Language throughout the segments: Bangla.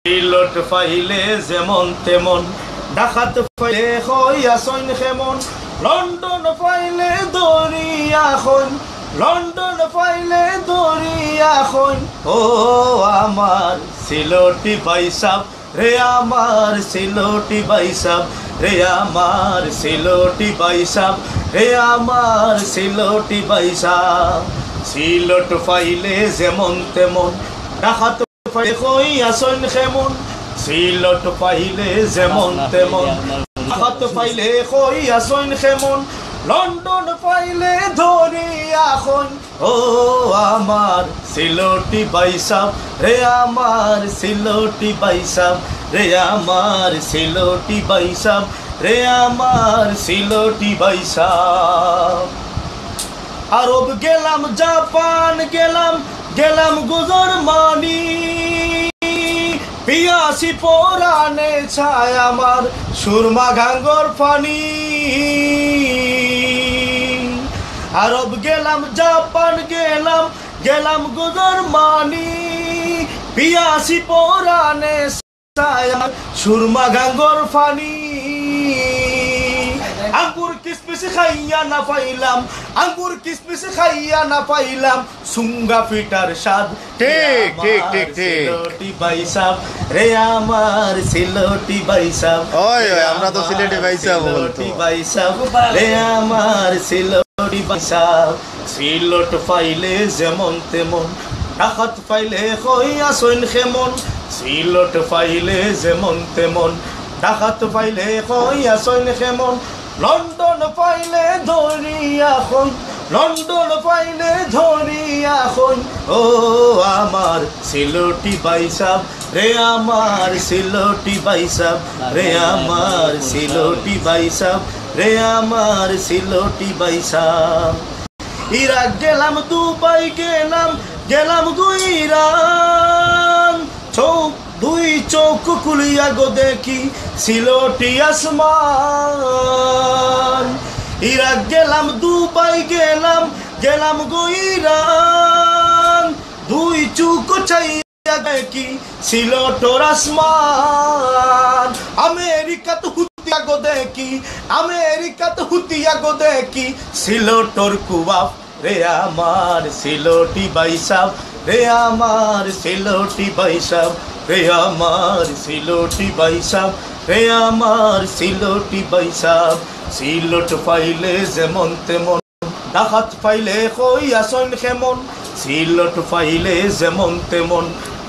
সিলট পাইলে যেমন তেমন, ডাকাত পাইলে হইয়াছইন খেমন, লন্ডন পাইলে দরিয়া হইন, লন্ডন পাইলে দরিয়া হইন। ও আমার সিলটি বাইসাব রে, আমার সিলটি বাইসাব রে, আমার সিলটি বাইসাব রে, আমার সিলটি বাইসাব। সিলট পাইলে যেমন তেমন, ডাকাত পাইলে হইয়াছইন খেমন, সিলট পাইলে যেমন তেমন, ডাকাত পাইলে হইয়াছইন খেমন, লন্ডন পাইলে দরিয়া হইন। ও আমার সিলটি বাইসাব রে, আমার সিলটি বাইসাব রে, আমার সিলটি বাইসাব রে, আমার সিলটি বাইসাব। আরব গেলাম, জাপান গেলাম, গেলাম গুজরমানি, পিয়াসি পরানে ছায় আমার সুরমা গাঙ্গর পানি। আরব গেলাম, জাপান গেলাম, গেলাম গুজরমানি, পিয়াসি পরানে ছায় আমার সুরমা গাঙ্গর পানি। আঙ্গুর কিসমিস খাইয়া না পাইলাম, আঙ্গুর কিসমিস খাইয়া না পাইলাম, সুঙ্গা পিটার স্বাদ। ঠিক ঠিক ঠিক ঠিক। সিলটি বাইসাব রে, আমার সিলটি বাইসাব, ওই আমরা তো সিলেটি বাইসাব বলতো। সিলটি বাইসাব রে, আমার সিলটি বাইসাব। সিলট পাইলে যেমন তেমন, ডাকাত পাইলে হইয়াছইন খেমন, সিলট পাইলে যেমন তেমন, ডাকাত পাইলে হইয়াছইন খেমন, লন্ডন পাইলে দরিয়া হইন, লন্ডন পাইলে দরিয়া হইন। ও আমার সিলটি বাইসাব রে, আমার সিলটি বাইসাব রে, আমার সিলটি বাইসাব রে, আমার সিলটি বাইসাব। ইরাক গেলাম, দুবাই গেলাম, গেলাম গুইরান, দুই চোখ খুলিয়া গো দেখি সিলটি আসমান। ইরাক গেলাম, দুবাই গেলাম, গেলাম গুইরান, দুই চোখ চাইয়া দেখি সিলটর আসমান। আমেরিকাত হুতিয়া গো দেখি, আমেরিকাত হুতিয়া গো দেখি সিলটর কুবাব রে, আমার সিলটি বাইসাব রে, আমার সিলটি বাইসাব রে, আমার সিলটি বাইসাব রে, আমার সিলটি বাইসাব। সিলট পাইলে যেমন তেমন, ডাকাত পাইলে হইয়াছইন খেমন, সিলট পাইলে যেমন তেমন,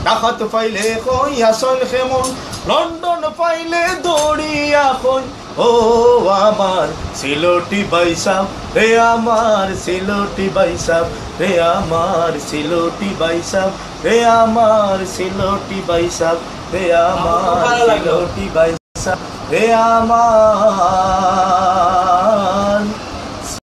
ডাকাত পাইলে হইয়াছইন খেমন, লন্ডন পাইলে দরিয়া হইন। ও আমার সিলটি বাইসাব রে, আমার সিলটি বাইসাব রে, আমার সিলটি বাইসাব রে, আমার সিলটি বাইসাব রে, আমার সিলটি বাইসাব রে, আমার।